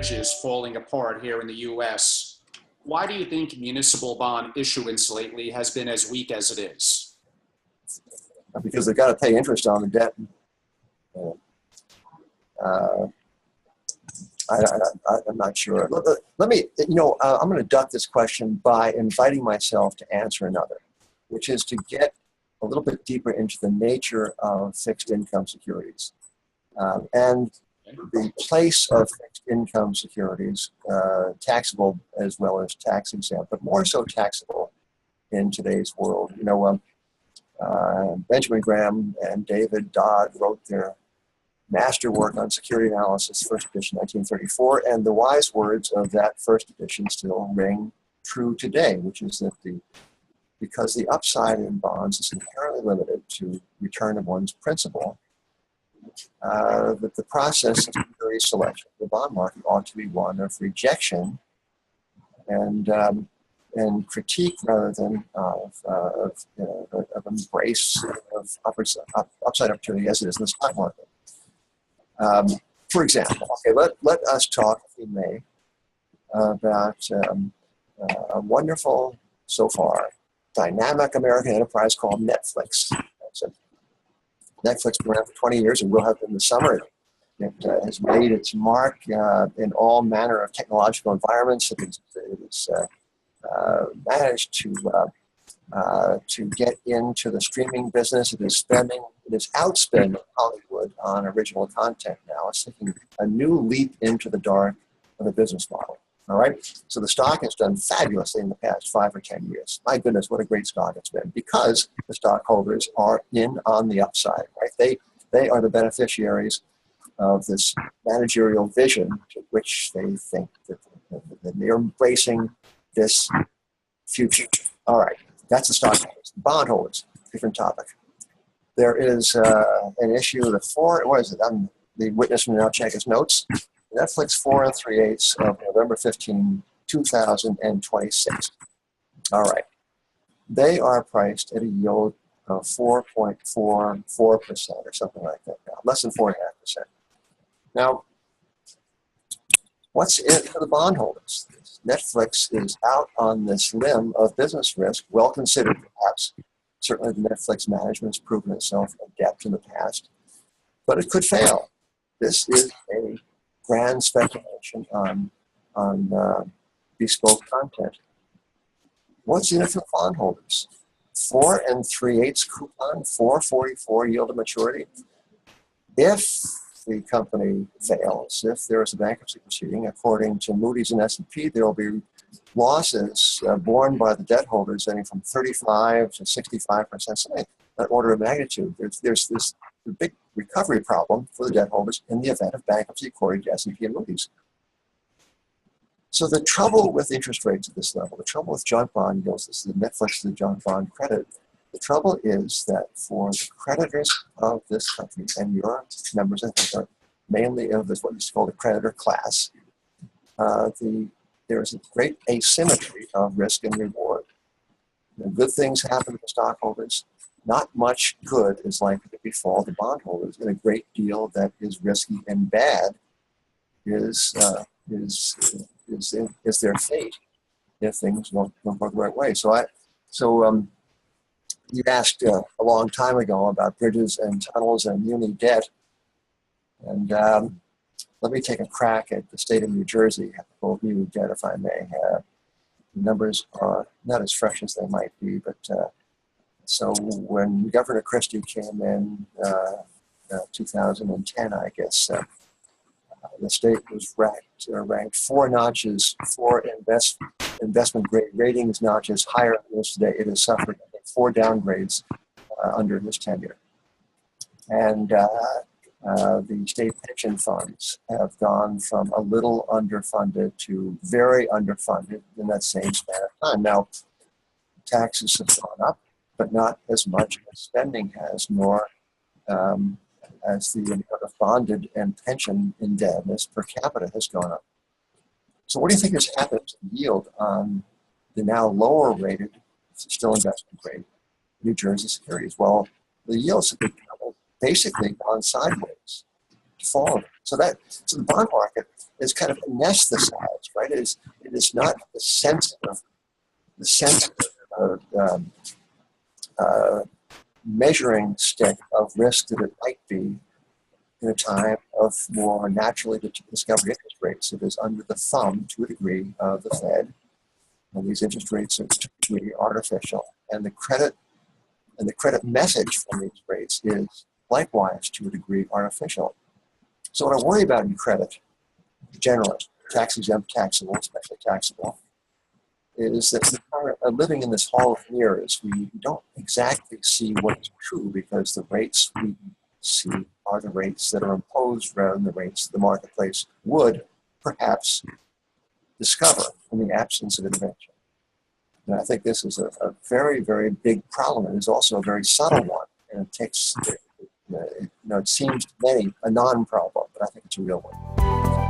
bridges falling apart here in the US. Why do you think municipal bond issuance lately has been as weak as it is? Because they've got to pay interest on the debt. I'm not sure. Let me, I'm going to duck this question by inviting myself to answer another, which is to get a little bit deeper into the nature of fixed income securities and the place of fixed income securities, taxable as well as tax exempt, but more so taxable in today's world. Benjamin Graham and David Dodd wrote their masterwork on security analysis, first edition, 1934, and the wise words of that first edition still ring true today, which is that because the upside in bonds is inherently limited to return of one's principal, that the process of security selection of the bond market ought to be one of rejection and critique rather than of embrace of upside opportunity as it is in the stock market. For example, let us talk, if we may, about a wonderful, so far, dynamic American enterprise called Netflix. Netflix has been around for 20 years and will have been this summer. It has made its mark in all manner of technological environments. It has managed to get into the streaming business. It is outspending Hollywood on original content now. It's taking a new leap into the dark of the business model. All right. So the stock has done fabulously in the past 5 or 10 years. My goodness, what a great stock it's been, because the stockholders are in on the upside, right? They are the beneficiaries of this managerial vision to which they think that they're embracing this future. All right. That's the stockholders. Bondholders, different topic. There is an issue, the witness will now check his notes. Netflix 4 3/8 of November 15, 2026. All right. They are priced at a yield of 4.44% or something like that now, less than 4.5%. Now, what's in it for the bondholders? Netflix is out on this limb of business risk, well considered perhaps. Certainly the Netflix management has proven itself adept in the past, but it could fail. This is a grand speculation on bespoke content. What's in it for bondholders? 4 3/8 coupon, 4.44 yield to maturity. If the company fails, if there is a bankruptcy proceeding, according to Moody's and S&P, there will be losses borne by the debt holders ranging from 35 to 65%, something that order of magnitude. There's this big recovery problem for the debt holders in the event of bankruptcy, according to S&P and Moody's. So the trouble with interest rates at this level, the trouble with junk bond yields, this is the Netflix, the junk bond credit. The trouble is that for the creditors of this country, and your members, I think, are mainly of this what is called a creditor class, there is a great asymmetry of risk and reward. Good things happen to the stockholders. Not much good is likely to befall the bondholders, and a great deal that is risky and bad is their fate if things don't go the right way. So you asked a long time ago about bridges and tunnels and muni debt, and let me take a crack at the state of New Jersey, both muni debt, if I may. The numbers are not as fresh as they might be, but so when Governor Christie came in 2010, I guess, the state was ranked 4 notches, 4 investment grade ratings notches higher than this today. It has suffered 4 downgrades under his tenure. And the state pension funds have gone from a little underfunded to very underfunded in that same span of time. Now, taxes have gone up, but not as much as spending has, nor as the amount of bonded and pension indebtedness per capita has gone up. So what do you think has happened to the yield on the now lower rated, still investment grade, New Jersey securities? Well, the yields have basically gone sideways, fallen. So the bond market is kind of anesthetized, right? It is not the sensitive measuring stick of risk that it might be in a time of more naturally discovered interest rates. It is under the thumb, to a degree, of the Fed, and these interest rates are to a degree artificial. And the credit message from these rates is likewise, to a degree, artificial. So what I worry about in credit, generally, tax-exempt, taxable, especially taxable, is that we are living in this hall of mirrors. We don't exactly see what is true because the rates we see are the rates that are imposed rather than the rates the marketplace would perhaps discover in the absence of intervention. And I think this is a very, very big problem, and it's also a very subtle one. And it takes, it seems to many a non-problem, but I think it's a real one.